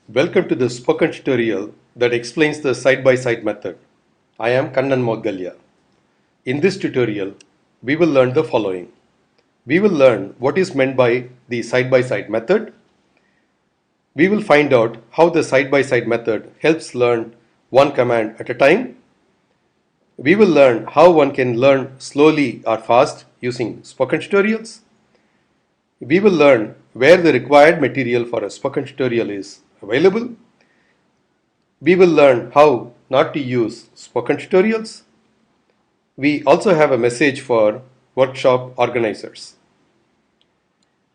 Welcome to the spoken tutorial that explains the side-by-side method. I am Kannan Mogalya. In this tutorial, we will learn the following. We will learn what is meant by the side-by-side method. We will find out how the side-by-side method helps learn one command at a time. We will learn how one can learn slowly or fast using spoken tutorials. We will learn where the required material for a spoken tutorial is available. We will learn how not to use spoken tutorials. We also have a message for workshop organizers.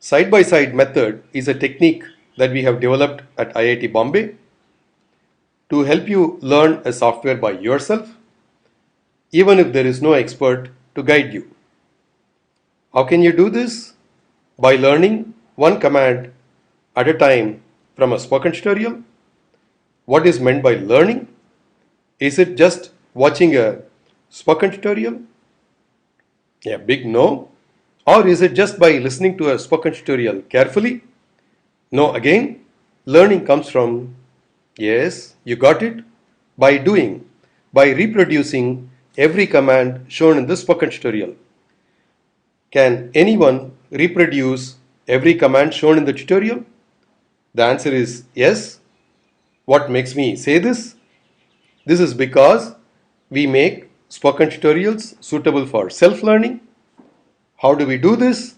Side-by-side method is a technique that we have developed at IIT Bombay to help you learn a software by yourself, even if there is no expert to guide you. How can you do this? By learning one command at a time from a spoken tutorial. What is meant by learning? Is it just watching a spoken tutorial? A big no. Or is it just by listening to a spoken tutorial carefully? No again. Learning comes from, yes, you got it, by doing, by reproducing every command shown in the spoken tutorial. Can anyone reproduce every command shown in the tutorial? The answer is yes. What makes me say this? This is because we make spoken tutorials suitable for self-learning. How do we do this?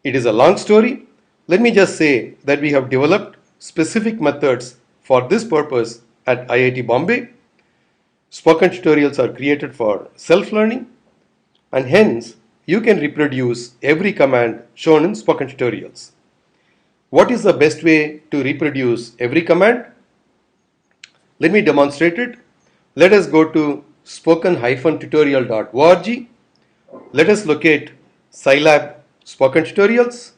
It is a long story. Let me just say that we have developed specific methods for this purpose at IIT Bombay. Spoken tutorials are created for self-learning, and hence you can reproduce every command shown in spoken tutorials. What is the best way to reproduce every command? Let me demonstrate it. Let us go to spoken-tutorial.org. Let us locate Scilab spoken tutorials.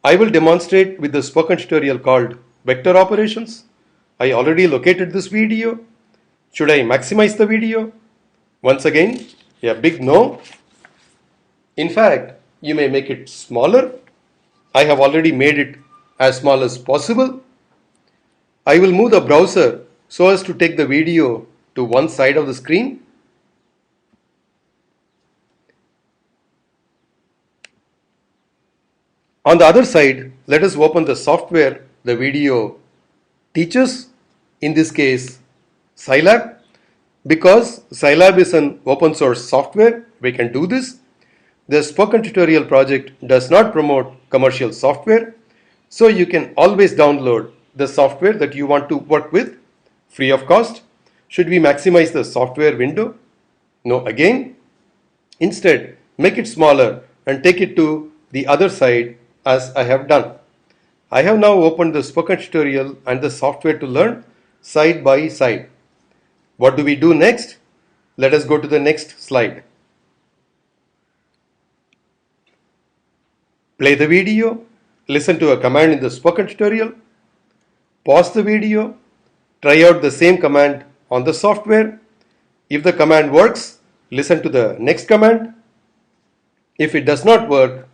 I will demonstrate with the spoken tutorial called vector operations. I already located this video. Should I maximize the video? Once again, a big no. In fact, you may make it smaller. I have already made it as small as possible. I will move the browser so as to take the video to one side of the screen. On the other side, let us open the software the video teaches, in this case Scilab. Because Scilab is an open source software, we can do this. The spoken tutorial project does not promote commercial software, so you can always download the software that you want to work with free of cost. Should we maximize the software window? No again. Instead, make it smaller and take it to the other side as I have done. I have now opened the spoken tutorial and the software to learn side by side. What do we do next? Let us go to the next slide. Play the video, listen to a command in the spoken tutorial, pause the video, try out the same command on the software. If the command works, listen to the next command. If it does not work,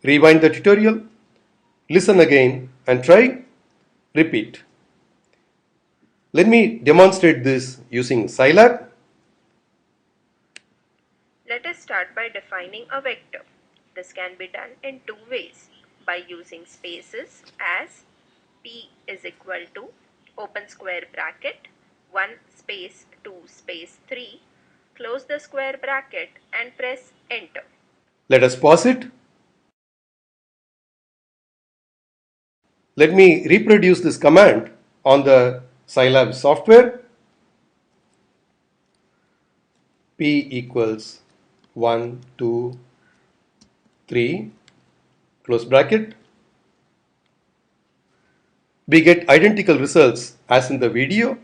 rewind the tutorial, listen again and try, repeat. Let me demonstrate this using Scilab. Let us start by defining a vector. This can be done in two ways, by using spaces as p is equal to open square bracket 1 space 2 space 3, close the square bracket and press enter. Let us pause it. Let me reproduce this command on the Scilab software. P equals 1, 2, 3, close bracket. We get identical results as in the video.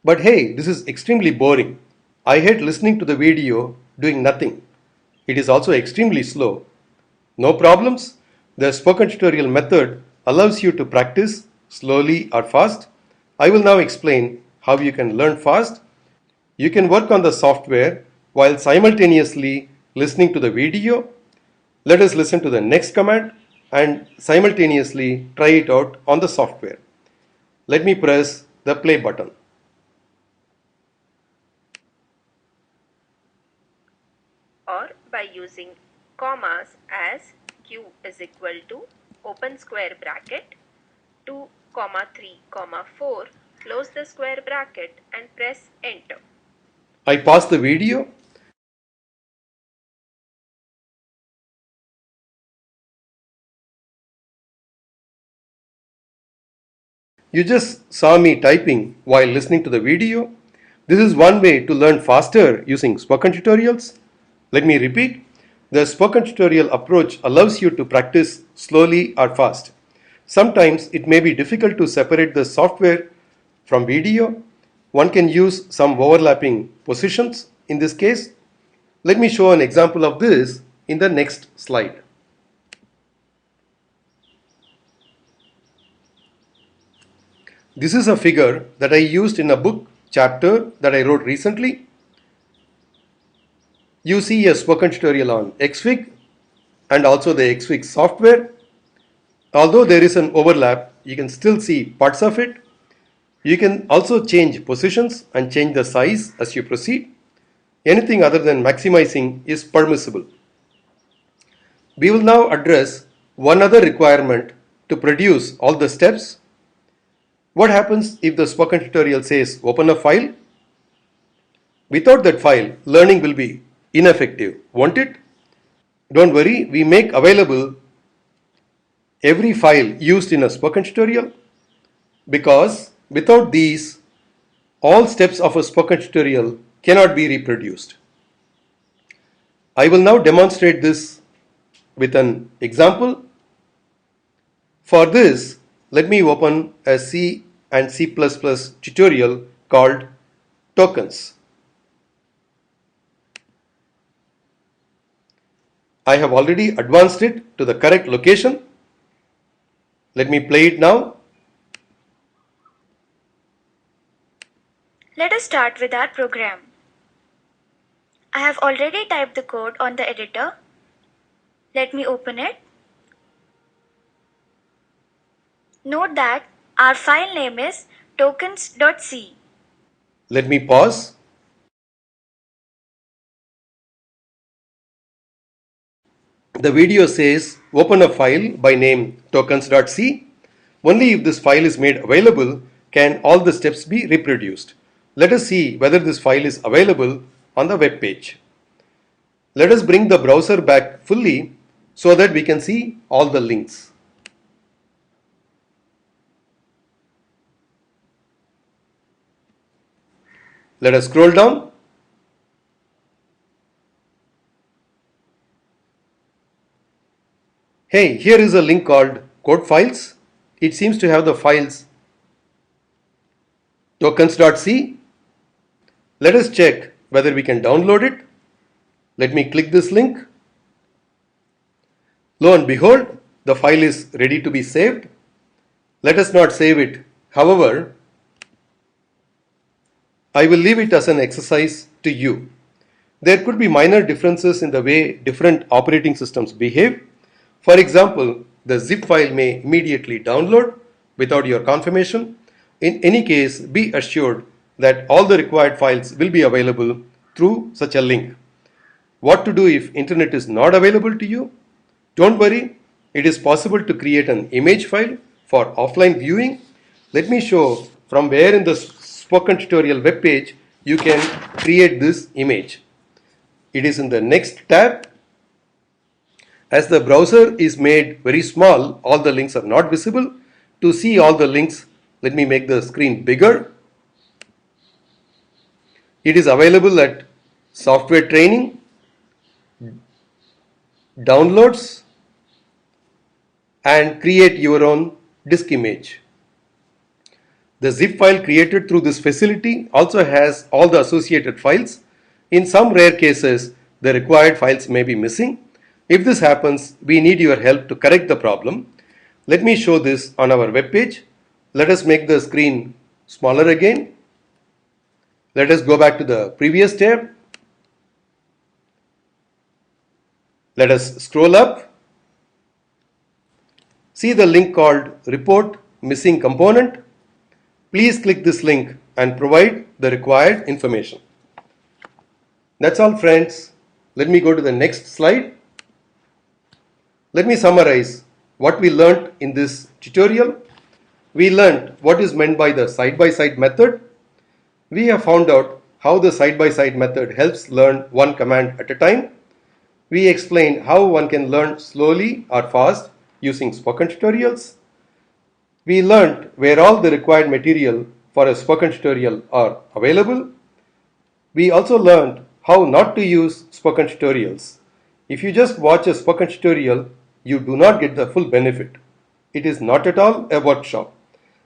But hey, this is extremely boring. I hate listening to the video doing nothing. It is also extremely slow. No problems. The spoken tutorial method allows you to practice slowly or fast. I will now explain how you can learn fast. You can work on the software while simultaneously listening to the video. Let us listen to the next command and simultaneously try it out on the software. Let me press the play button. Or by using commas as q is equal to open square bracket 2, 3, 4, close the square bracket and press enter. I pause the video. You just saw me typing while listening to the video. This is one way to learn faster using spoken tutorials. Let me repeat. The spoken tutorial approach allows you to practice slowly or fast. Sometimes it may be difficult to separate the software from video. One can use some overlapping positions in this case. Let me show an example of this in the next slide. This is a figure that I used in a book chapter that I wrote recently. You see a spoken tutorial on Xfig and also the Xfig software. Although there is an overlap, you can still see parts of it. You can also change positions and change the size as you proceed. Anything other than maximizing is permissible. We will now address one other requirement to produce all the steps. What happens if the spoken tutorial says open a file? Without that file, learning will be ineffective, won't it? Don't worry, we make available every file used in a spoken tutorial because without these, all steps of a spoken tutorial cannot be reproduced. I will now demonstrate this with an example. For this, let me open a C and C++ tutorial called tokens. I have already advanced it to the correct location. Let me play it now. Let us start with our program. I have already typed the code on the editor. Let me open it. Note that our file name is tokens.c. Let me pause. The video says open a file by name tokens.c. Only if this file is made available can all the steps be reproduced. Let us see whether this file is available on the web page. Let us bring the browser back fully so that we can see all the links. Let us scroll down. Hey, here is a link called code files. It seems to have the files tokens.c. Let us check whether we can download it. Let me click this link. Lo and behold, the file is ready to be saved. Let us not save it. However, I will leave it as an exercise to you. There could be minor differences in the way different operating systems behave. For example, the zip file may immediately download without your confirmation. In any case, be assured that all the required files will be available through such a link. What to do if internet is not available to you? Don't worry, it is possible to create an image file for offline viewing. Let me show from where in the spoken tutorial web page you can create this image. It is in the next tab. As the browser is made very small, all the links are not visible. To see all the links, let me make the screen bigger. It is available at software training, downloads, and create your own disk image. The zip file created through this facility also has all the associated files. In some rare cases, the required files may be missing. If this happens, we need your help to correct the problem. Let me show this on our web page. Let us make the screen smaller again. Let us go back to the previous tab. Let us scroll up. see the link called Report Missing Component. Please click this link and provide the required information. That's all, friends. Let me go to the next slide. Let me summarize what we learned in this tutorial. We learned what is meant by the side-by-side method. We have found out how the side-by-side method helps learn one command at a time. We explained how one can learn slowly or fast using spoken tutorials. We learned where all the required material for a spoken tutorial are available. We also learned how not to use spoken tutorials. If you just watch a spoken tutorial, you do not get the full benefit. It is not at all a workshop.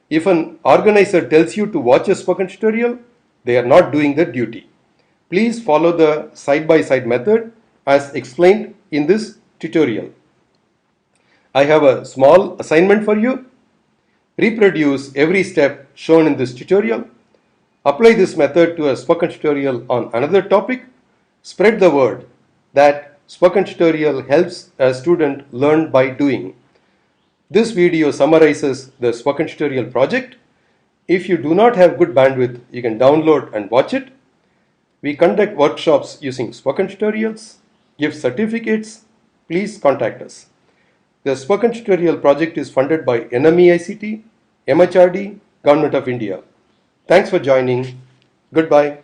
If an organizer tells you to watch a spoken tutorial, they are not doing their duty. Please follow the side-by-side method as explained in this tutorial. I have a small assignment for you. Reproduce every step shown in this tutorial. Apply this method to a spoken tutorial on another topic. Spread the word that spoken tutorial helps a student learn by doing. This video summarizes the spoken tutorial project. If you do not have good bandwidth, you can download and watch it. We conduct workshops using spoken tutorials, give certificates. Please contact us. The spoken tutorial project is funded by NMEICT, MHRD, Government of India. Thanks for joining. Goodbye.